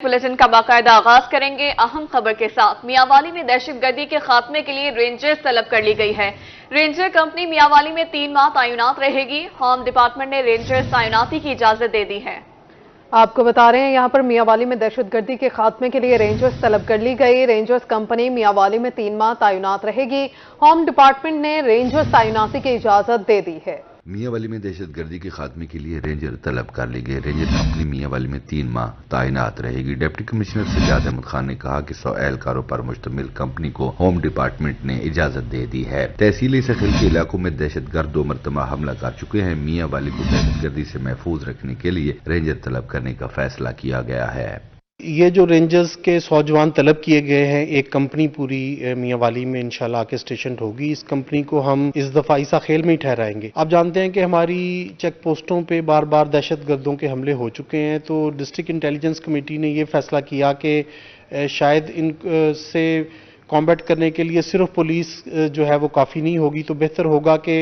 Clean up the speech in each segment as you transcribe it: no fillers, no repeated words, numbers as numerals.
Bulletin का बाकायदा आगाज करेंगे अहम खबर के साथ। मियांवाली में दहशतगर्दी के खात्मे के लिए रेंजर्स तलब कर ली गई है। रेंजर कंपनी मियांवाली में 3 माह तैनात रहेगी। होम डिपार्टमेंट ने रेंजर्स तैनाती की इजाजत दे दी है। आपको बता रहे हैं यहां पर मियांवाली में दहशतगर्दी के खात्मे के लिए रेंजर्स तलब कर ली गई। रेंजर्स कंपनी मियांवाली में 3 माह तैनात रहेगी। होम डिपार्टमेंट ने रेंजर्स तैनाती की इजाजत दे दी है। मियांवाली में दहशतगर्दी के खात्मे के लिए रेंजर तलब कर ली गई। रेंजर कंपनी मियांवाली में 3 माह तैनात रहेगी। डिप्टी कमिश्नर सज्जाद अहमद खान ने कहा कि 100 एहलकारों पर मुश्तमिल कंपनी को होम डिपार्टमेंट ने इजाजत दे दी है। तहसील सखील के इलाकों में दहशतगर्द 2 मरतबा हमला कर चुके हैं। मियांवाली को दहशतगर्दी से महफूज रखने के लिए रेंजर तलब करने का फैसला किया गया है। ये जो रेंजर्स के 100 जवान तलब किए गए हैं, एक कंपनी पूरी मियांवाली में इंशाल्लाह आके स्टेशन होगी। इस कंपनी को हम इस दफा ईसा खेल में ही ठहराएंगे। आप जानते हैं कि हमारी चेक पोस्टों पे बार बार दहशतगर्दों के हमले हो चुके हैं, तो डिस्ट्रिक्ट इंटेलिजेंस कमेटी ने ये फैसला किया कि शायद इन से कॉम्बैट करने के लिए सिर्फ पुलिस जो है वो काफ़ी नहीं होगी, तो बेहतर होगा कि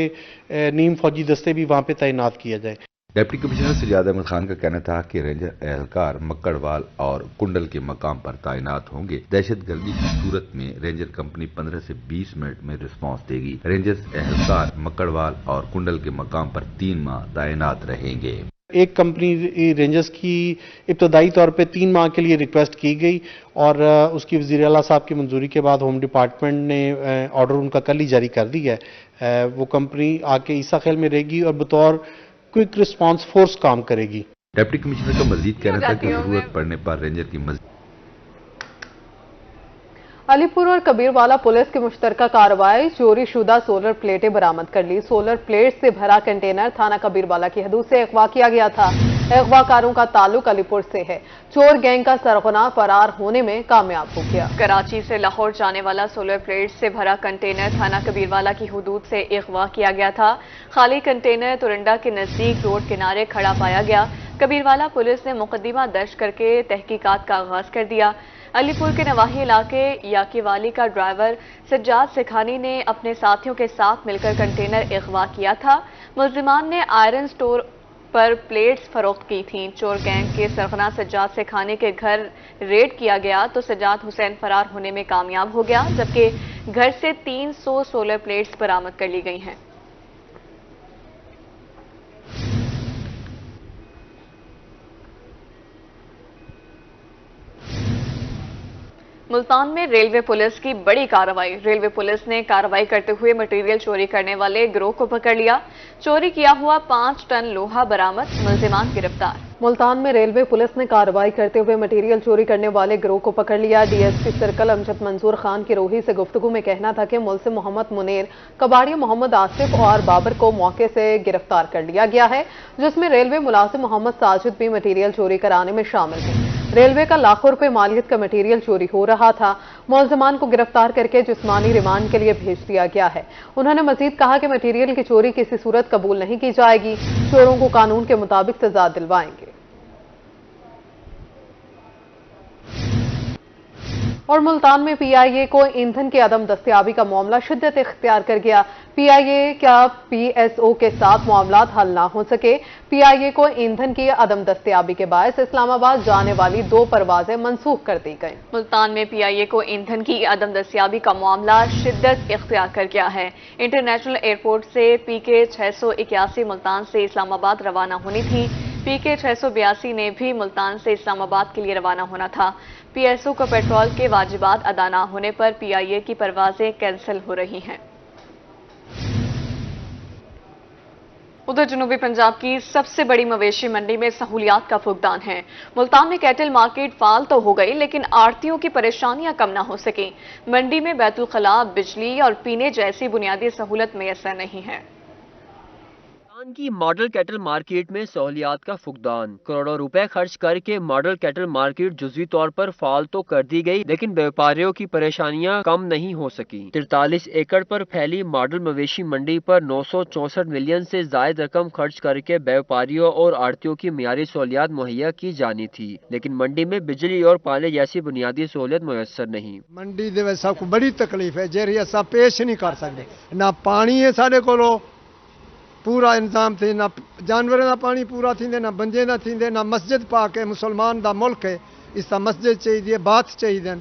नीम फौजी दस्ते भी वहाँ पे तैनात किया जाए। डिप्टी कमिश्नर सज्जाद अहमद खान का कहना था कि रेंजर एहलकार मक्कड़वाल और कुंडल के मकाम पर तैनात होंगे। दहशतगर्दी की सूरत में रेंजर कंपनी 15 से 20 मिनट में रिस्पांस देगी। रेंजर्स एहलकार मक्कड़वाल और कुंडल के मकाम पर 3 माह तैनात रहेंगे। एक कंपनी रेंजर्स की इब्तदाई तौर पे 3 माह के लिए रिक्वेस्ट की गई और उसकी वज़ीर आला साहब की मंजूरी के बाद होम डिपार्टमेंट ने ऑर्डर उनका कल ही जारी कर दिया है। वो कंपनी आके ईसा खेल में रहेगी और बतौर क्विक रिस्पांस फोर्स काम करेगी। डिप्टी कमिश्नर का मजीद कहना था कि जरूरत पड़ने पर रेंजर की अलीपुर और कबीरवाला पुलिस की मुश्तरका कार्रवाई, चोरी शुदा सोलर प्लेटें बरामद कर ली। सोलर प्लेट से भरा कंटेनर थाना कबीरवाला की हदूद से अगवा किया गया था। अगवाकारों का ताल्लुक अलीपुर से है। चोर गैंग का सरगना फरार होने में कामयाब हो गया। कराची से लाहौर जाने वाला सोलर प्लेट से भरा कंटेनर थाना कबीरवाला की हदूद से अगवा किया गया था। खाली कंटेनर तुरंडा के नजदीक रोड किनारे खड़ा पाया गया। कबीरवाला पुलिस ने मुकदमा दर्ज करके तहकीकात का आगाज कर दिया। अलीपुर के नवाही इलाके याकीवाली का ड्राइवर सज्जाद सिखानी ने अपने साथियों के साथ मिलकर कंटेनर अगवा किया था। मुल्जिमान ने आयरन स्टोर पर प्लेट्स फरोख्त की थीं। चोर गैंग के सरगना सज्जाद सिखानी के घर रेड किया गया तो सज्जाद हुसैन फरार होने में कामयाब हो गया, जबकि घर से 300 सोलर प्लेट्स बरामद कर ली गई हैं। मुल्तान में रेलवे पुलिस की बड़ी कार्रवाई। रेलवे पुलिस ने कार्रवाई करते हुए मटेरियल चोरी करने वाले गिरोह को पकड़ लिया। चोरी किया हुआ 5 टन लोहा बरामद, मुल्जिमान गिरफ्तार। मुल्तान में रेलवे पुलिस ने कार्रवाई करते हुए मटेरियल चोरी करने वाले गिरोह को पकड़ लिया। डीएसपी सर्कल अमजद मंसूर खान की रोही से गुफ्तगू में कहना था कि मुल्जिम मोहम्मद मुनीर, कबाड़िया मोहम्मद आसिफ और बाबर को मौके से गिरफ्तार कर लिया गया है, जिसमें रेलवे मुलाजिम मोहम्मद साजिद भी मटेरियल चोरी कराने में शामिल है। रेलवे का लाखों रुपए मालियत का मटेरियल चोरी हो रहा था। मुल्जिमान को गिरफ्तार करके जिस्मानी रिमांड के लिए भेज दिया गया है। उन्होंने मजीद कहा कि मटेरियल की चोरी किसी सूरत कबूल नहीं की जाएगी। चोरों को कानून के मुताबिक सजा दिलवाएंगे। और मुल्तान में पीआईए को ईंधन की अदम दस्तयाबी का मामला शिद्दत इख्तियार कर गया। पीआईए क्या पीएसओ के साथ मामलात हल ना हो सके। पीआईए को ईंधन की अदम दस्तयाबी के बायस इस्लामाबाद जाने वाली 2 परवाजें मनसूख कर दी गई। मुल्तान में पीआईए को ईंधन की अदम दस्तयाबी का मामला शिद्दत इख्तियार कर गया है। इंटरनेशनल एयरपोर्ट से पीके 681 मुल्तान से इस्लामाबाद रवाना होनी थी। पीके 682 ने भी मुल्तान से इस्लामाबाद के लिए रवाना होना था। पीएसओ को पेट्रोल के वाजिबात अदा ना होने पर पीआईए की परवाजें कैंसिल हो रही हैं। उधर जनूबी पंजाब की सबसे बड़ी मवेशी मंडी में सहूलियात का फुकदान है। मुल्तान में कैटल मार्केट फाल तो हो गई, लेकिन आड़तियों की परेशानियां कम ना हो सकी। मंडी में बैतुल खला, बिजली और पीने जैसी बुनियादी सहूलत मैसर नहीं है। की मॉडल कैटल मार्केट में सहूलियात का फुकदान। करोड़ों रुपए खर्च करके मॉडल कैटल मार्केट जुज़वी तौर पर फाल तो कर दी गई, लेकिन व्यापारियों की परेशानियां कम नहीं हो सकी। 43 एकड़ पर फैली मॉडल मवेशी मंडी पर 964 मिलियन से जायद रकम खर्च करके व्यापारियों और आड़तियों की मियारी सहूलियात मुहैया की जानी थी, लेकिन मंडी में बिजली और पानी जैसी बुनियादी सहूलियत मुयसर नहीं। मंडी दे सबको बड़ी तकलीफ है, जेरी असा पेश नहीं कर सकते। ना पानी है साढ़े को पूरा इंतजाम थे, ना जानवरों का पानी पूरा थींदे, ना बंजे ना थींदे, ना मस्जिद पाक है, मुसलमान दा मुल्क है, اس طرح مسجد چاہیے بات چاہیے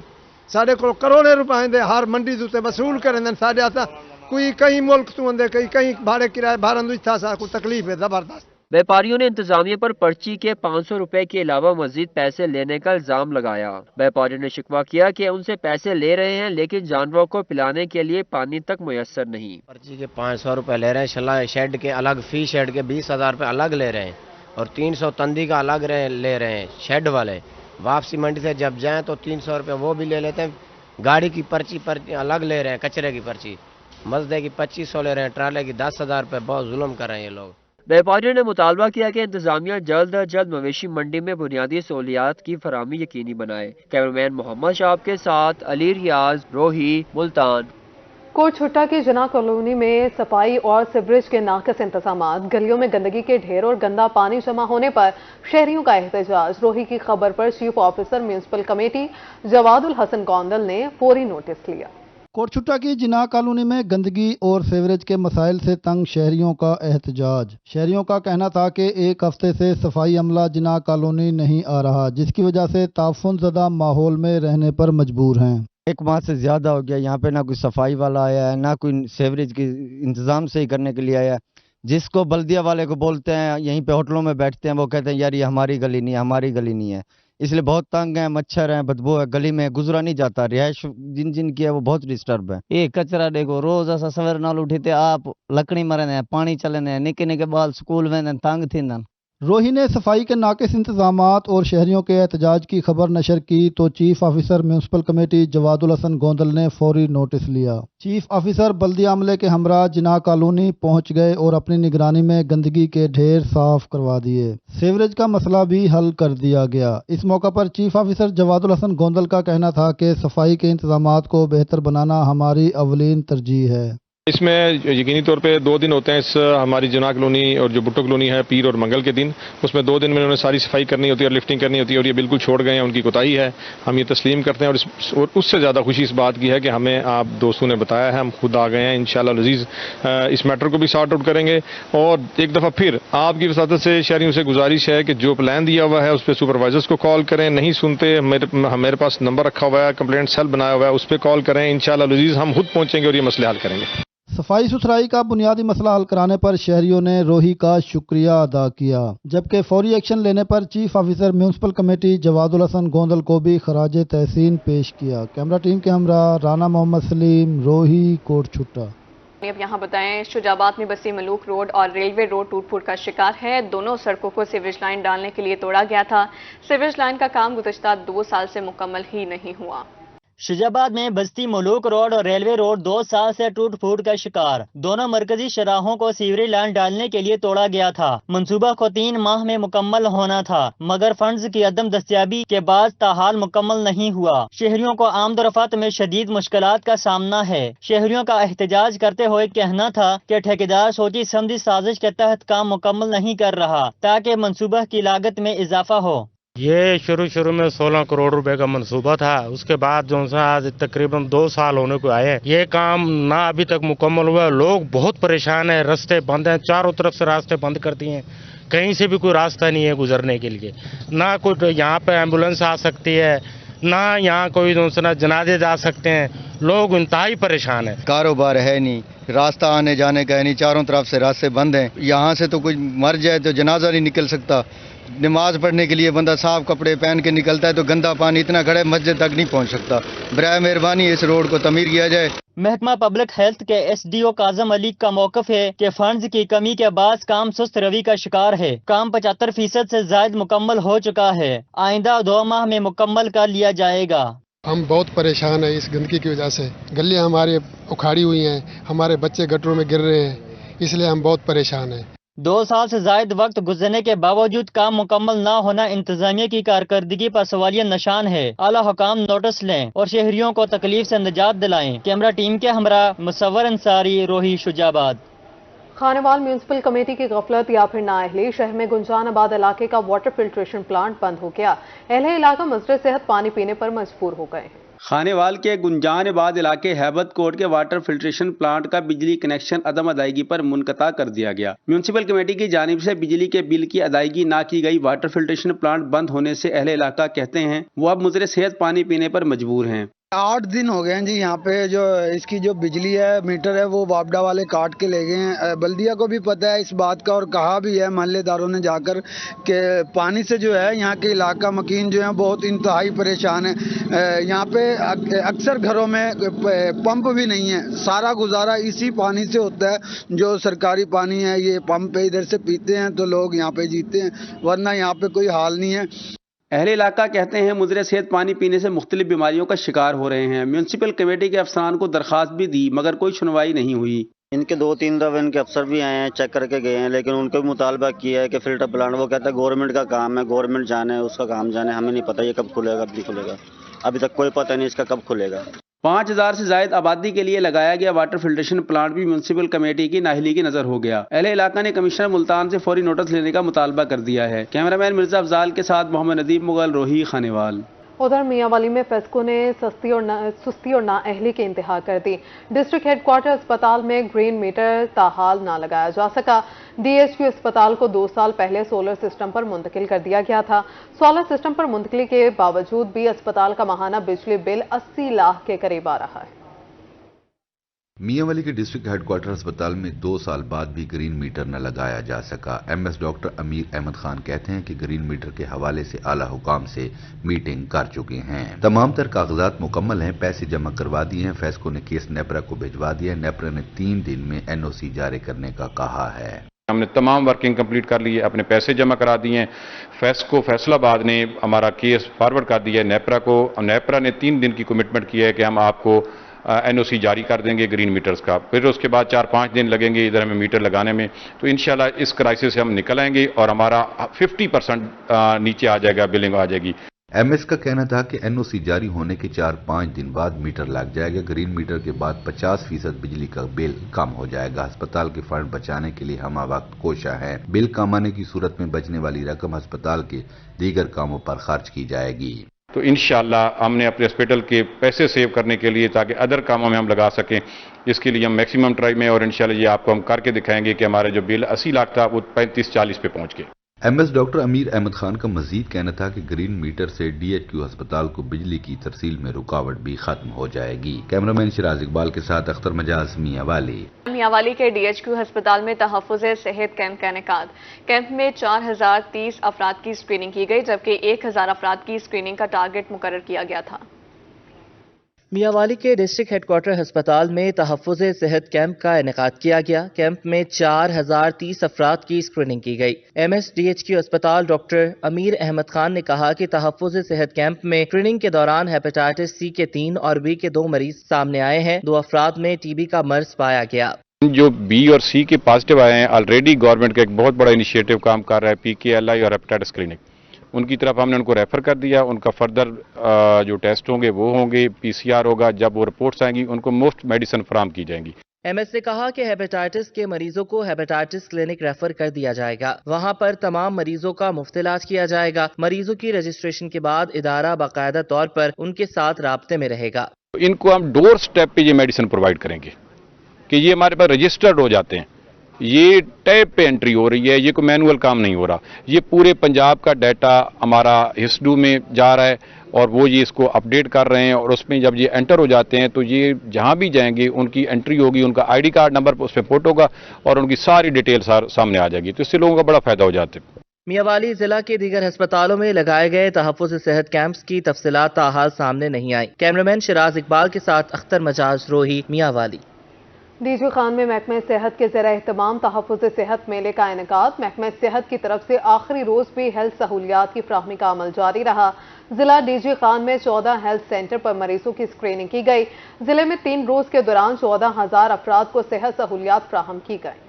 سارے کو کروڑے روپئے دے ہر منڈی دوتے وصول کریں سارے آتا کوئی کہیں ملک تو اندے کہیں بھاڑے کرائے بھارن تھا سا کوئی تکلیف ہے زبردست۔ व्यापारियों ने इंतजामिया पर पर्ची के 500 रुपए के अलावा मजीद पैसे लेने का इल्जाम लगाया। व्यापारियों ने शिकवा किया कि उनसे पैसे ले रहे हैं लेकिन जानवरों को पिलाने के लिए पानी तक मुयस्सर नहीं। पर्ची के 500 रुपए ले रहे हैं, शेड के अलग फी शेड के 20,000 रुपए अलग ले रहे हैं और 300 तंदी का अलग ले रहे हैं शेड वाले। वापसी मंडी से जब जाएं तो 300 रुपए वो भी ले लेते हैं। गाड़ी की पर्ची अलग ले रहे हैं, कचरे की पर्ची मजदे की 2500 ले रहे हैं, ट्राले की 10,000 रुपए। बहुत जुल्म कर रहे हैं ये लोग। व्यापारियों ने मुतालबा किया कि इंतजामिया जल्द अज जल्द मवेशी मंडी में बुनियादी सहूलियात की फराहमी यकीनी बनाए। कैमरामैन मोहम्मद शाह के साथ अली रियाज, रोही, मुल्तान। कोटछुट्टा की जना कॉलोनी में सफाई और सीवरेज के नाकिस इंतजामात, गलियों में गंदगी के ढेर और गंदा पानी जमा होने पर शहरियों का एहतजाज। रोही की खबर पर chief officer municipal committee Jawadul Hasan Gondal ने फौरी नोटिस लिया। कोटछुट्टा की जिना कॉलोनी में गंदगी और सीवरेज के मसाइल से तंग शहरियों का एहतजाज। शहरियों का कहना था कि एक हफ्ते से सफाई अमला जिना कॉलोनी नहीं आ रहा, जिसकी वजह से ताफुन ज़दा माहौल में रहने पर मजबूर हैं। एक माह से ज्यादा हो गया, यहाँ पे ना कोई सफाई वाला आया है, ना कोई सीवरेज के इंतजाम सही करने के लिए आया है। जिसको बल्दिया वाले को बोलते हैं, यहीं पे होटलों में बैठते हैं, वो कहते हैं यार ये हमारी गली नहीं है, हमारी गली नहीं है। इसलिए बहुत तंग है, मच्छर है, बदबू है, गली में गुजरा नहीं जाता। रिहायश जिन की है वो बहुत डिस्टर्ब है। ये कचरा देखो, रोज ऐसा सवेर नाल उठीते आप लकड़ी मरे, पानी चले, निके निके बाल स्कूल में तंग थी। रोही ने सफाई के नाकिस इंतजामात और शहरियों के एहतजाज की खबर नशर की तो chief officer municipal committee Jawadul Hasan Gondal ने फौरी नोटिस लिया। चीफ ऑफिसर बल्दिया अमले के हमरा जिना कॉलोनी पहुंच गए और अपनी निगरानी में गंदगी के ढेर साफ करवा दिए। सीवरेज का मसला भी हल कर दिया गया। इस मौका पर चीफ ऑफिसर जवादुल हसन गोंदल का कहना था कि सफाई के इंतजामात को बेहतर बनाना हमारी अवलीन तरजीह है। इसमें यकीनी तौर पे 2 दिन होते हैं इस हमारी जना कॉलोनी और जो भुट्टो कॉलोनी है, पीर और मंगल के दिन। उसमें 2 दिन में उन्होंने सारी सफाई करनी होती है और लिफ्टिंग करनी होती है और ये बिल्कुल छोड़ गए हैं, उनकी कोताही है। हम ये तस्लीम करते हैं और उससे ज़्यादा खुशी इस बात की है कि हमें आप दोस्तों ने बताया है, हम खुद आ गए हैं। इंशाल्लाह लजीज इस मैटर को भी सॉर्ट आउट करेंगे और एक दफ़ा फिर आपकी वसादत से शहरियों से गुजारिश है कि जो प्लान दिया हुआ है उस पर सुपरवाइजर्स को कॉल करें। नहीं सुनते, मेरे पास नंबर रखा हुआ है, कंप्लेंट सेल बनाया हुआ है, उस पर कॉल करें। इंशाल्लाह लजीज हम खुद पहुँचेंगे और ये मसले हल करेंगे। सफाई सुथराई का बुनियादी मसला हल कराने पर शहरियों ने रोही का शुक्रिया अदा किया, जबकि फौरी एक्शन लेने पर chief officer municipal committee Jawadul Hasan Gondal को भी खराज तहसीन पेश किया। कैमरा टीम के हमरा राना मोहम्मद सलीम, रोही, कोटछुट्टा। अब यहाँ बताएं, शुजाबाद में बसी मलूक रोड और रेलवे रोड टूट फूट का शिकार है। दोनों सड़कों को सीवरेज लाइन डालने के लिए तोड़ा गया था। सीवरेज लाइन का काम गुज़श्ता 2 साल से मुकम्मल ही नहीं हुआ। शुजाबाद में बस्ती मलूक रोड और रेलवे रोड 2 साल से टूट फूट का शिकार। दोनों मरकजी शराहों को सीवरेज लाइन डालने के लिए तोड़ा गया था। मंसूबा को 3 माह में मुकम्मल होना था, मगर फंड्स की अदम दस्तयाबी के बाद ताहाल मुकम्मल नहीं हुआ। शहरियों को आमदोरफत में शदीद मुश्किलात का सामना है। शहरियों का एहतजाज करते हुए कहना था कि ठेकेदार सोची समझी साजिश के तहत काम मुकम्मल नहीं कर रहा ताकि मंसूबा की लागत में इजाफा हो। ये शुरू में 16 करोड़ रुपए का मंसूबा था। उसके बाद जो सा आज तकरीबन 2 साल होने को आए, ये काम ना अभी तक मुकम्मल हुआ। लोग बहुत परेशान है, रास्ते बंद हैं, चारों तरफ से रास्ते बंद कर दिए हैं। कहीं से भी कोई रास्ता नहीं है गुजरने के लिए। ना कोई यहाँ पे एम्बुलेंस आ सकती है, ना यहाँ कोई दूसरा जनाजे जा सकते हैं। लोग इंतहाई परेशान है। कारोबार है नहीं, रास्ता आने जाने का है नहीं, चारों तरफ से रास्ते बंद हैं। यहाँ से तो कोई मर जाए तो जनाजा नहीं निकल सकता। नमाज पढ़ने के लिए बंदा साफ कपड़े पहन के निकलता है तो गंदा पानी इतना खड़ा है मस्जिद तक नहीं पहुँच सकता। बराए मेहरबानी इस रोड को तमीर किया जाए। महकमा पब्लिक हेल्थ के SDO काजम अली का मौकफ है कि फंड्स की कमी के बाद काम सुस्त रवि का शिकार है। काम 75% से ज्यादा मुकम्मल हो चुका है। आइंदा 2 माह में मुकम्मल कर लिया जाएगा। हम बहुत परेशान है इस गंदगी की वजह से। गलियां हमारी उखाड़ी हुई हैं, हमारे बच्चे गटरों में गिर रहे हैं, इसलिए हम बहुत परेशान हैं। 2 साल से ज्यादा वक्त गुजरने के बावजूद काम मुकम्मल न होना इंतजामिया की कारकर्दगी पर सवालिया निशान है। आला हुकाम नोटिस लें और शहरियों को तकलीफ से निजात दिलाएं। कैमरा टीम के हमरा मुसव्वर अंसारी, रोही, शुजाबाद। खानेवाल म्यूनिसिपल कमेटी की गफलत या फिर नाअहली, शहर में गुंजान आबाद इलाके का वाटर फिल्ट्रेशन प्लांट बंद हो गया। अहले इलाका मसले सेहत पानी पीने पर मजबूर हो गए हैं। खानेवाल के गुंजान आबाद इलाके हैबत कोट के वाटर फिल्ट्रेशन प्लांट का बिजली कनेक्शन अदम अदायगी पर मुनक़ता कर दिया गया। म्यूनिसिपल कमेटी की जानिब से बिजली के बिल की अदायगी ना की गई। वाटर फिल्ट्रेशन प्लांट बंद होने से अहले इलाका कहते हैं वो अब मुजरे सेहत पानी पीने पर मजबूर हैं। 8 दिन हो गए हैं जी, यहाँ पे जो इसकी जो बिजली है मीटर है वो वापडा वाले काट के ले गए हैं। बल्दिया को भी पता है इस बात का और कहा भी है मोहल्लेदारों ने जाकर कि पानी से जो है यहाँ के इलाका मकीन जो है बहुत इंतहाई परेशान है। यहाँ पे अक्सर घरों में पंप भी नहीं है, सारा गुजारा इसी पानी से होता है। जो सरकारी पानी है ये पंप पे इधर से पीते हैं तो लोग यहाँ पे जीते हैं, वरना यहाँ पे कोई हाल नहीं है। अहले इलाका कहते हैं मुजरे सेहत पानी पीने से मुख्तलिफ बीमारियों का शिकार हो रहे हैं। म्यूनिसिपल कमेटी के अफसरान को दरख्वास्त भी दी मगर कोई सुनवाई नहीं हुई। इनके 2-3 दफे इनके अफसर भी आए हैं, चेक करके गए हैं, लेकिन उनको भी मुतालबा किया है कि फिल्टर प्लांट, वो कहता है गवर्नमेंट का काम है, गवर्नमेंट जाने उसका काम जाने, हमें नहीं पता ये कब खुलेगा कब नहीं खुलेगा। अभी तक कोई पता नहीं इसका कब खुलेगा। 5000 से जायद आबादी के लिए लगाया गया वाटर फिल्ट्रेशन प्लांट भी म्यूनिसिपल कमेटी की नाअहली की नजर हो गया। अहले इलाका ने कमिश्नर मुल्तान से फौरी नोटिस लेने का मुतालबा कर दिया है। कैमरामैन मिर्जा अफजाल के साथ मोहम्मद नदीम मुगल, रोही, खानेवाल। उधर मियांवाली में फेस्को ने सुस्ती और नाअहली की इंतहा कर दी। डिस्ट्रिक्ट हेडक्वार्टर अस्पताल में ग्रीन मीटर ताहाल ना लगाया जा सका। डीएचक्यू अस्पताल को 2 साल पहले सोलर सिस्टम पर मुंतकिल कर दिया गया था। सोलर सिस्टम पर मुंतकिली के बावजूद भी अस्पताल का माहाना बिजली बिल 80 लाख के करीब आ रहा है। मियांवाली के डिस्ट्रिक्ट हेडक्वार्टर अस्पताल में 2 साल बाद भी ग्रीन मीटर न लगाया जा सका। एमएस डॉक्टर अमीर अहमद खान कहते हैं कि ग्रीन मीटर के हवाले से आला हुकाम से मीटिंग कर चुके हैं। तमाम तर कागजात मुकम्मल हैं, पैसे जमा करवा दिए हैं। फेस्को ने केस नेपरा को भिजवा दिया है। नेपरा ने 3 दिन में एनओसी जारी करने का कहा है। हमने तमाम वर्किंग कंप्लीट कर ली है, अपने पैसे जमा करा दिए हैं। फेस्को फैसलाबाद ने हमारा केस फॉरवर्ड कर दिया है नेपरा को। नेपरा ने 3 दिन की कमिटमेंट की है कि हम आपको एनओसी जारी कर देंगे ग्रीन मीटर्स का। फिर उसके बाद 4-5 दिन लगेंगे इधर हमें मीटर लगाने में। तो इंशाल्लाह इस क्राइसिस से हम निकल आएंगे और हमारा 50% नीचे आ जाएगा, बिलिंग आ जाएगी। एमएस का कहना था कि एनओसी जारी होने के 4-5 दिन बाद मीटर लग जाएगा। ग्रीन मीटर के बाद 50% बिजली का बिल कम हो जाएगा। अस्पताल के फंड बचाने के लिए हम वक्त कोशा है। बिल कम आने की सूरत में बचने वाली रकम अस्पताल के दीगर कामों पर खर्च की जाएगी। तो इंशाल्लाह हमने अपने हॉस्पिटल के पैसे सेव करने के लिए ताकि अदर कामों में हम लगा सकें, इसके लिए हम मैक्सिमम ट्राई में, और इंशाल्लाह ये आपको हम करके दिखाएंगे कि हमारा जो बिल 80 लाख था वो 35-40 पे पहुंच गए। एमएस डॉक्टर अमीर अहमद खान का मजीद कहना था कि ग्रीन मीटर से डीएचक्यू अस्पताल को बिजली की तरसील में रुकावट भी खत्म हो जाएगी। कैमरामैन शिराज इकबाल के साथ अख्तर मजाज, मियांवाली। मियांवाली के डीएचक्यू अस्पताल में तहफ़्फ़ुज़े सेहत कैंप का इनेकाद। कैंप में 4030 अफराद की स्क्रीनिंग की गई, जबकि 1000 अफराद की स्क्रीनिंग का टारगेट मुकर्रर किया गया था। मियांवाली के डिस्ट्रिक्ट हेडक्वार्टर अस्पताल में तहफ़्फ़ुज़े सेहत कैंप का इनेकाद किया गया। कैंप में 4030 अफराद की स्क्रीनिंग की गई। एमएसडीएचक्यू अस्पताल डॉक्टर अमीर अहमद खान ने कहा कि तहफ़्फ़ुज़े सेहत कैंप में स्क्रीनिंग के दौरान हेपेटाइटिस सी के 3 और बी के 2 मरीज सामने आए हैं। 2 अफराद में टीबी का मर्ज पाया गया। जो बी और सी के पॉजिटिव आए हैं, ऑलरेडी गवर्नमेंट का एक बहुत बड़ा इनिशिएटिव काम कर रहा है, पीकेएलआई और हेपेटाइटिस क्लिनिक, उनकी तरफ हमने उनको रेफर कर दिया। उनका फर्दर जो टेस्ट होंगे वो होंगे, पीसीआर होगा, जब वो रिपोर्ट्स आएंगी उनको मुफ्त मेडिसिन फराहम की जाएंगी। एमएस ने कहा कि हेपेटाइटिस के मरीजों को हेपेटाइटिस क्लिनिक रेफर कर दिया जाएगा। वहां पर तमाम मरीजों का मुफ्त इलाज किया जाएगा। मरीजों की रजिस्ट्रेशन के बाद इदारा बाकायदा तौर पर उनके साथ राब्ते में रहेगा। इनको हम डोर स्टेप पे ये मेडिसिन प्रोवाइड करेंगे कि ये हमारे पास रजिस्टर्ड हो जाते हैं। ये टैब पे एंट्री हो रही है, ये कोई मैनुअल काम नहीं हो रहा। ये पूरे पंजाब का डाटा हमारा हिस्डू में जा रहा है और वो ये इसको अपडेट कर रहे हैं, और उसमें जब ये एंटर हो जाते हैं तो ये जहां भी जाएंगे उनकी एंट्री होगी, उनका आईडी कार्ड नंबर उस पर पुट होगा और उनकी सारी डिटेल सामने आ जाएगी। तो इससे लोगों का बड़ा फायदा हो जाता है। मियांवाली जिला के दीगर अस्पतालों में लगाए गए तहफ़्फ़ुज़ सेहत कैंप्स की तफसीलात ताहाल सामने नहीं आई। कैमरामैन शिराज इकबाल के साथ अख्तर मजाज, रोही, मियांवाली। डीजी खान में महकमे सेहत के ज़ेर एहतमाम तहफ़्फ़ुज़ सेहत मेले का इनेकाद। महकमे सेहत की तरफ से आखिरी रोज भी हेल्थ सहूलियात की फ्राहमी का अमल जारी रहा। जिला डीजी खान में 14 हेल्थ सेंटर पर मरीजों की स्क्रीनिंग की गई। जिले में 3 रोज के दौरान 14,000 अफराद को सेहत सहूलियात फ्राहम की गई।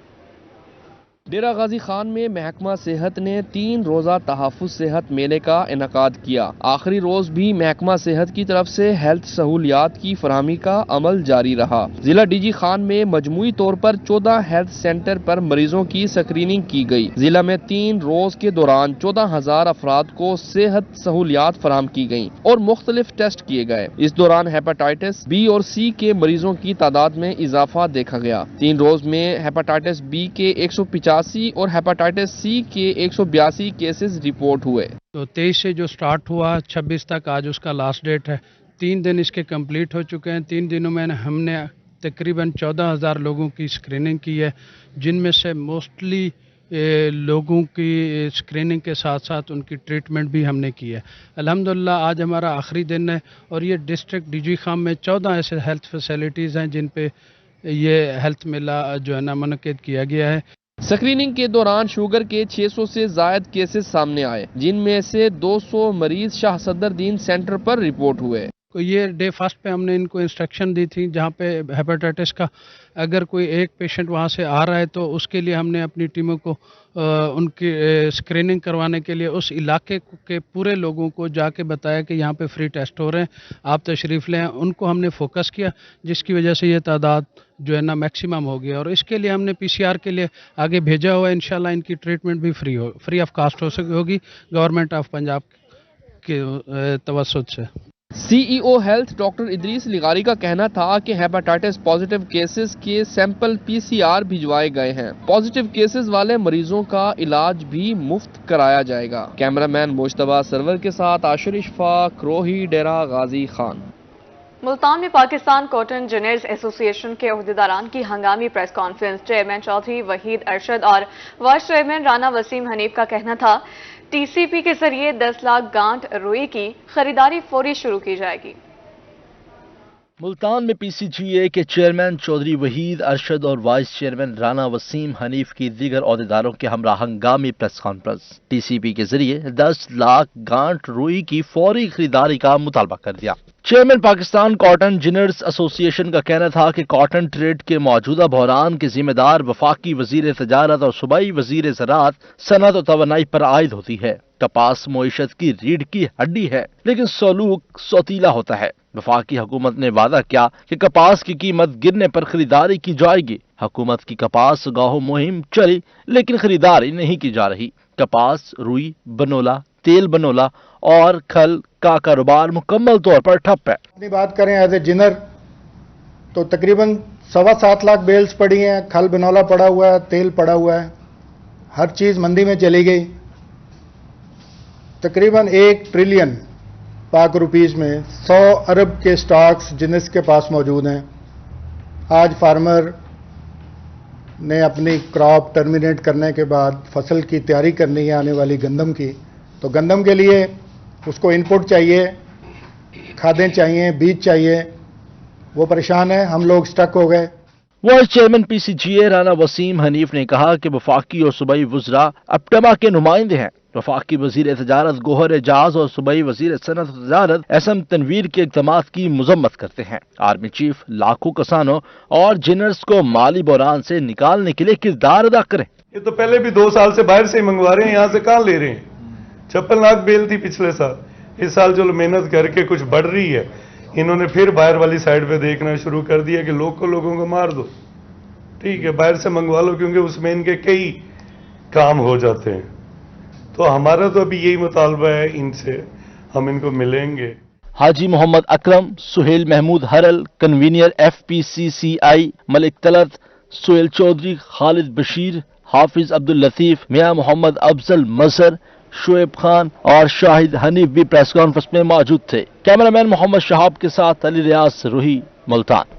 ڈیرہ غازی خان میں محکمہ صحت نے 3 روزہ تحفظ صحت میلے کا انعقاد کیا۔ آخری روز بھی محکمہ صحت کی طرف سے ہیلتھ سہولیات کی فراہمی کا عمل جاری رہا۔ ضلع ڈی جی خان میں مجموعی طور پر 14 ہیلتھ سینٹر پر مریضوں کی اسکریننگ کی گئی۔ ضلع میں 3 روز کے دوران 14,000 افراد کو صحت سہولیات فراہم کی گئیں اور مختلف ٹیسٹ کیے گئے۔ اس دوران ہیپاٹائٹس بی اور سی کے مریضوں کی تعداد میں اضافہ دیکھا گیا۔ 3 روز میں ہیپاٹائٹس بی کے 185 اور ہیپاٹائٹس سی کے 182 کیسز رپورٹ ہوئے۔ تو 23 سے جو سٹارٹ ہوا 26 تک آج اس کا لاسٹ ڈیٹ ہے۔ 3 دن اس کے کمپلیٹ ہو چکے ہیں۔ 3 دنوں میں ہم نے تقریباً 14,000 لوگوں کی اسکریننگ کی ہے، جن میں سے موسٹلی لوگوں کی اسکریننگ کے ساتھ ساتھ ان کی ٹریٹمنٹ بھی ہم نے کی ہے۔ الحمدللہ آج ہمارا آخری دن ہے اور یہ ڈسٹرکٹ ڈی جی خان میں 14 ایسے ہیلتھ فیسلٹیز ہیں جن پہ یہ ہیلتھ میلہ جو ہے نا منعقد کیا گیا ہے۔ اسکریننگ کے دوران شوگر کے 600 سے زائد کیسز سامنے آئے، جن میں سے 200 مریض شاہ صدر دین سینٹر پر رپورٹ ہوئے۔ یہ ڈے فرسٹ پہ ہم نے ان کو انسٹرکشن دی تھی، جہاں پہ ہیپاٹائٹس کا اگر کوئی ایک پیشنٹ وہاں سے آ رہا ہے تو اس کے لیے ہم نے اپنی ٹیموں کو ان کی اسکریننگ کروانے کے لیے اس علاقے کے پورے لوگوں کو جا کے بتایا کہ یہاں پہ فری ٹیسٹ ہو رہے ہیں، آپ تشریف لیں۔ ان کو ہم نے فوکس کیا، جس کی وجہ سے یہ تعداد جو ہے نا میکسیمم ہو گیا، اور اس کے لیے ہم نے پی سی آر کے لیے آگے بھیجا ہوا ہے۔ انشاءاللہ ان کی ٹریٹمنٹ بھی فری آف کاسٹ ہوگی گورنمنٹ آف پنجاب کے توسط سے۔ سی ای او ہیلتھ ڈاکٹر ادریس لغاری کا کہنا تھا کہ ہیپاٹائٹس پازیٹیو کیسز کے سیمپل پی سی آر بھجوائے گئے ہیں۔ پازیٹیو کیسز والے مریضوں کا علاج بھی مفت کرایا جائے گا۔ کیمرہ مین مجتبیٰ سرور کے ساتھ عاشر اشفاق، روہی، ڈیرہ غازی خان۔ ملتان میں پاکستان کاٹن جنرز ایسوسی ایشن کے عہدیداران کی ہنگامی press conference. Chairman Chaudhry Waheed Arshad اور وائس چیئرمین رانا وسیم حنیف کا کہنا تھا ٹی سی پی کے ذریعے 10 لاکھ گانٹ روئی کی خریداری فوری شروع کی جائے گی۔ ملتان میں پی سی جی اے کے چیئرمین چودھری وحید ارشد اور وائس چیئرمین رانا وسیم حنیف کی دیگر عہدیداروں کے ہمراہ ہنگامی پریس کانفرنس۔ ٹی سی پی کے ذریعے 10 لاکھ گانٹ روئی کی فوری خریداری کا مطالبہ کر دیا۔ چیئرمین پاکستان کاٹن جنرز ایسوسی ایشن کا کہنا تھا کہ کاٹن ٹریڈ کے موجودہ بحران کے ذمہ دار وفاقی وزیر تجارت اور صوبائی وزیر زراعت، صنعت و توانائی پر عائد ہوتی ہے۔ کپاس معیشت کی ریڑھ کی ہڈی ہے، لیکن سلوک سوتیلا ہوتا ہے۔ وفاقی حکومت نے وعدہ کیا کہ کپاس کی قیمت گرنے پر خریداری کی جائے گی۔ حکومت کی کپاس اگاؤ مہم چلی، لیکن خریداری نہیں کی جا رہی۔ کپاس، روئی، بنولا، تیل بنولا اور کھل کا کاروبار مکمل طور پر ٹھپ ہے۔ اپنی بات کریں ایز اے جنر تو تقریباً 7.25 لاکھ بیلز پڑی ہیں، کھل بنولا پڑا ہوا ہے، تیل پڑا ہوا ہے، ہر چیز مندی میں چلی گئی۔ تقریباً 1 ٹریلین پاک روپیز میں 100 ارب کے سٹاکس جنس کے پاس موجود ہیں۔ آج فارمر نے اپنی کراپ ٹرمینیٹ کرنے کے بعد فصل کی تیاری کرنی ہے آنے والی گندم کی، تو گندم کے لیے اس کو انپٹ چاہیے، کھادیں چاہیے، بیج چاہیے، وہ پریشان ہے، ہم لوگ سٹک ہو گئے۔ وائس چیئرمین پی سی جی اے رانا وسیم حنیف نے کہا کہ وفاقی اور صوبائی وزراء اپٹما کے نمائندے ہیں۔ وفاقی وزیر تجارت گوہر اعجاز اور صوبائی وزیر صنعت و تجارت ایس ایم تنویر کے اقدامات کی مذمت کرتے ہیں۔ آرمی چیف لاکھوں کسانوں اور جنرز کو مالی بحران سے نکالنے کے لیے کردار ادا کریں۔ یہ تو پہلے بھی 2 سال سے باہر سے ہی منگوا رہے ہیں، یہاں سے کہاں لے رہے ہیں؟ 56 لاکھ بیل تھی پچھلے سال، اس سال جو محنت کر کے کچھ بڑھ رہی ہے، انہوں نے پھر باہر والی سائڈ پہ دیکھنا شروع کر دیا کہ لوگوں کو مار دو، ٹھیک ہے باہر سے منگوا لو، کیونکہ اس میں ان کے کئی کام ہو جاتے ہیں۔ تو ہمارا تو ابھی یہی مطالبہ ہے ان سے، ہم ان کو ملیں گے۔ Haji Muhammad Akram, Sohail Mahmood Harral, convener F P C C I, Malik Talat, Sohail Chaudhry, Khalid Bashir, Hafiz Abdullatif, میاں محمد افضل مظہر، شعیب خان اور شاہد حنیف بھی پریس کانفرنس میں موجود تھے۔ کیمرہ مین محمد شہاب کے ساتھ علی ریاض، روہی، ملتان۔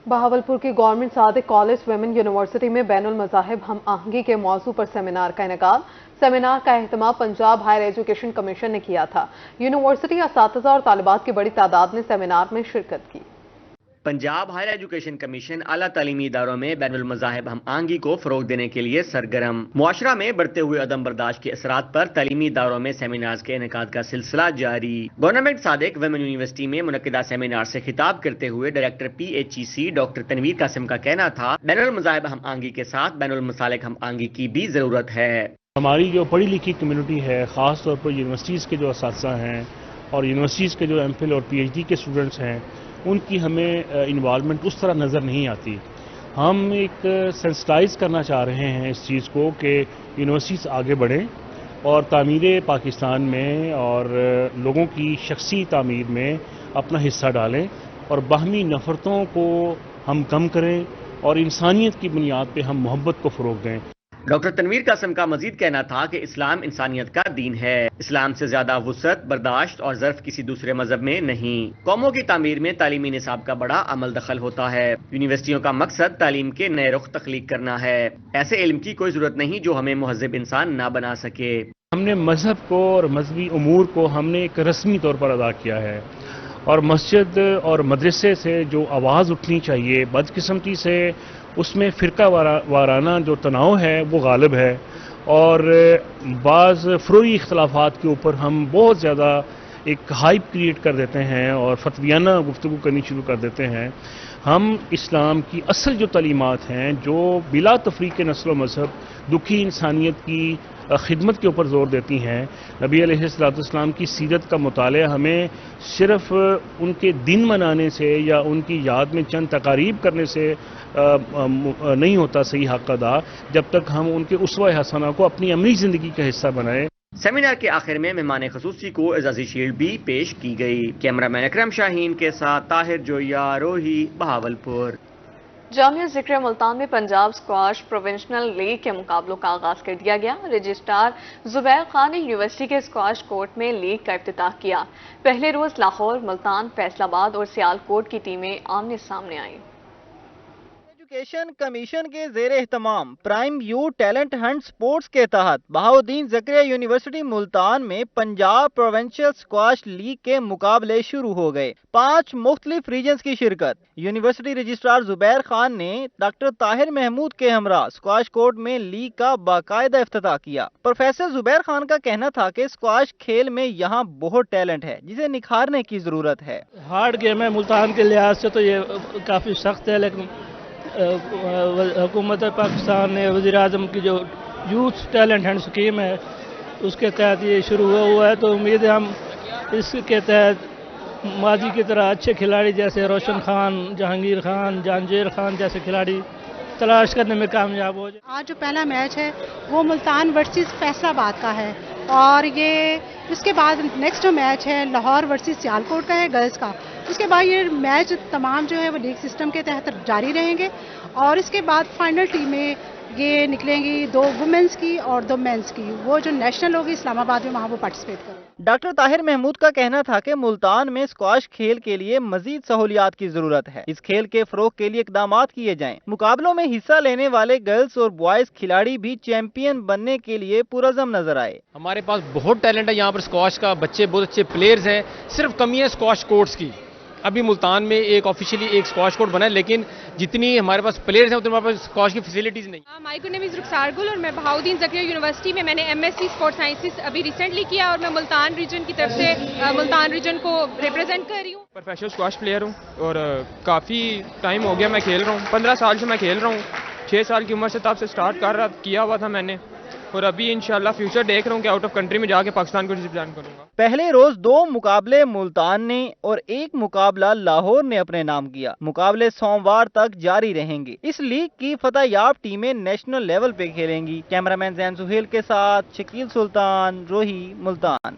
بہاولپور کی گورنمنٹ صادق کالج ویمن یونیورسٹی میں بین المذاہب ہم آہنگی کے موضوع پر سیمینار کا انعقاد۔ سیمینار کا اہتمام پنجاب ہائر ایجوکیشن کمیشن نے کیا تھا۔ یونیورسٹی اساتذہ اور طالبات کی بڑی تعداد نے سیمینار میں شرکت کی۔ پنجاب ہائر ایجوکیشن کمیشن اعلیٰ تعلیمی اداروں میں بین المذاہب ہم آہنگی کو فروغ دینے کے لیے سرگرم۔ معاشرہ میں بڑھتے ہوئے عدم برداشت کے اثرات پر تعلیمی اداروں میں سیمینارز کے انعقاد کا سلسلہ جاری۔ گورنمنٹ صادق ویمن یونیورسٹی میں منعقدہ سیمینار سے خطاب کرتے ہوئے director PHEC doctor Tanveer Qasim کا کہنا تھا، بین المذاہب ہم آہنگی کے ساتھ بین المسالک ہم آہنگی کی بھی ضرورت ہے۔ ہماری جو پڑھی لکھی کمیونٹی ہے، خاص طور پر یونیورسٹیز کے جو اساتذہ ہیں اور یونیورسٹیز کے جو MPhil اور PhD کے اسٹوڈنٹس ہیں، ان کی ہمیں انوالومنٹ اس طرح نظر نہیں آتی۔ ہم ایک سینسٹائز کرنا چاہ رہے ہیں اس چیز کو کہ یونیورسٹیز آگے بڑھیں اور تعمیر پاکستان میں اور لوگوں کی شخصی تعمیر میں اپنا حصہ ڈالیں اور باہمی نفرتوں کو ہم کم کریں اور انسانیت کی بنیاد پہ ہم محبت کو فروغ دیں۔ ڈاکٹر تنویر قاسم کا مزید کہنا تھا کہ اسلام انسانیت کا دین ہے۔ اسلام سے زیادہ وسعت، برداشت اور ظرف کسی دوسرے مذہب میں نہیں۔ قوموں کی تعمیر میں تعلیمی نصاب کا بڑا عمل دخل ہوتا ہے۔ یونیورسٹیوں کا مقصد تعلیم کے نئے رخ تخلیق کرنا ہے۔ ایسے علم کی کوئی ضرورت نہیں جو ہمیں مہذب انسان نہ بنا سکے۔ ہم نے مذہب کو اور مذہبی امور کو ہم نے ایک رسمی طور پر ادا کیا ہے، اور مسجد اور مدرسے سے جو آواز اٹھنی چاہیے بدقسمتی سے، اس میں فرقہ وارانہ جو تناؤ ہے وہ غالب ہے، اور بعض فروعی اختلافات کے اوپر ہم بہت زیادہ ایک ہائپ کریٹ کر دیتے ہیں اور فتویانہ گفتگو کرنی شروع کر دیتے ہیں۔ ہم اسلام کی اصل جو تعلیمات ہیں جو بلا تفریق نسل و مذہب دکھی انسانیت کی خدمت کے اوپر زور دیتی ہیں، نبی علیہ السلام کی سیرت کا مطالعہ ہمیں صرف ان کے دن منانے سے یا ان کی یاد میں چند تقاریب کرنے سے نہیں ہوتا صحیح حق ادا، جب تک ہم ان کے اسوہ حسنہ کو اپنی عملی زندگی کا حصہ بنائیں۔ سیمینار کے آخر میں مہمان خصوصی کو اعزازی شیلڈ بھی پیش کی گئی۔ کیمرہ مین اکرم شاہین کے ساتھ طاہر جویا، روہی، بہاولپور۔ جامعہ ذکر ملتان میں پنجاب اسکواش پروونشنل لیگ کے مقابلوں کا آغاز کر دیا گیا۔ رجسٹرار زبیر خان نے یونیورسٹی کے اسکواش کورٹ میں لیگ کا افتتاح کیا۔ پہلے روز لاہور، ملتان، فیصل آباد اور سیال کوٹ کی ٹیمیں آمنے سامنے آئیں۔ ایجوکیشن کمیشن کے زیر اہتمام prime you talent hunt sports کے تحت بہاؤالدین زکریا یونیورسٹی ملتان میں پنجاب پروونشل اسکواش لیگ کے مقابلے شروع ہو گئے۔ 5 مختلف ریجنز کی شرکت۔ یونیورسٹی رجسٹرار زبیر خان نے ڈاکٹر طاہر محمود کے ہمراہ اسکواش کورٹ میں لیگ کا باقاعدہ افتتاح کیا۔ پروفیسر زبیر خان کا کہنا تھا کہ اسکواش کھیل میں یہاں بہت ٹیلنٹ ہے جسے نکھارنے کی ضرورت ہے۔ ہارڈ گیم ہے، ملتان کے لحاظ سے تو یہ کافی سخت ہے، لیکن حکومت پاکستان نے وزیر اعظم کی جو یوتھ ٹیلنٹ ہنٹ اسکیم ہے اس کے تحت یہ شروع ہوا ہے، تو امید ہے ہم اس کے تحت ماضی کی طرح اچھے کھلاڑی جیسے روشن خان، جہانگیر خان، جہانجیر خان جیسے کھلاڑی تلاش کرنے میں کامیاب ہو جائے۔ آج جو پہلا میچ ہے وہ ملتان ورسز فیصل آباد کا ہے، اور یہ اس کے بعد نیکسٹ جو میچ ہے لاہور ورسز سیال کوٹ کا ہے گرلز کا۔ اس کے بعد یہ میچ تمام جو ہے وہ لیگ سسٹم کے تحت جاری رہیں گے، اور اس کے بعد فائنل ٹیمیں یہ نکلیں گی 2 وومنس کی اور 2 مینس کی، وہ جو نیشنل ہوگی اسلام آباد میں وہاں وہ پارٹیسپیٹ کریں۔ ڈاکٹر طاہر محمود کا کہنا تھا کہ ملتان میں اسکواش کھیل کے لیے مزید سہولیات کی ضرورت ہے۔ اس کھیل کے فروغ کے لیے اقدامات کیے جائیں۔ مقابلوں میں حصہ لینے والے گرلز اور بوائز کھلاڑی بھی چیمپئن بننے کے لیے پرعزم نظر آئے۔ ہمارے پاس بہت ٹیلنٹ ہے یہاں پر اسکواش کا، بچے بہت اچھے پلیئرز ہیں، صرف کمی ہے اسکواش کورٹس کی۔ ابھی ملتان میں ایک آفیشیلی ایک اسکواش کورٹ بنا ہے، لیکن جتنی ہمارے پاس پلیئرز ہیں اتنے ہمارے پاس اسکواش کی فیسلٹیز نہیں۔ مائی گڈ نیم از رخسار گل اور میں بہاؤالدین زکریا یونیورسٹی میں نے MSc اسپورٹس سائنسز ابھی ریسنٹلی کیا، اور میں ملتان ریجن کی طرف سے ملتان ریجن کو ریپرزینٹ کر رہی ہوں۔ پروفیشنل اسکواش پلیئر ہوں اور کافی ٹائم ہو گیا میں کھیل رہا ہوں، 15 سال سے میں کھیل رہا ہوں۔ 6 سال کی عمر سے تب سے سٹارٹ کیا ہوا تھا میں نے، اور ابھی انشاءاللہ فیوچر دیکھ رہا ہوں کہ آؤٹ آف کنٹری میں جا کے پاکستان کو ریپرزینٹ کروں گا۔ پہلے روز 2 مقابلے ملتان نے اور 1 مقابلہ لاہور نے اپنے نام کیا۔ مقابلے سوموار تک جاری رہیں گے۔ اس لیگ کی فتح یاب ٹیمیں نیشنل لیول پہ کھیلیں گی۔ کیمرہ مین زین سہیل کے ساتھ شکیل سلطان، روہی، ملتان۔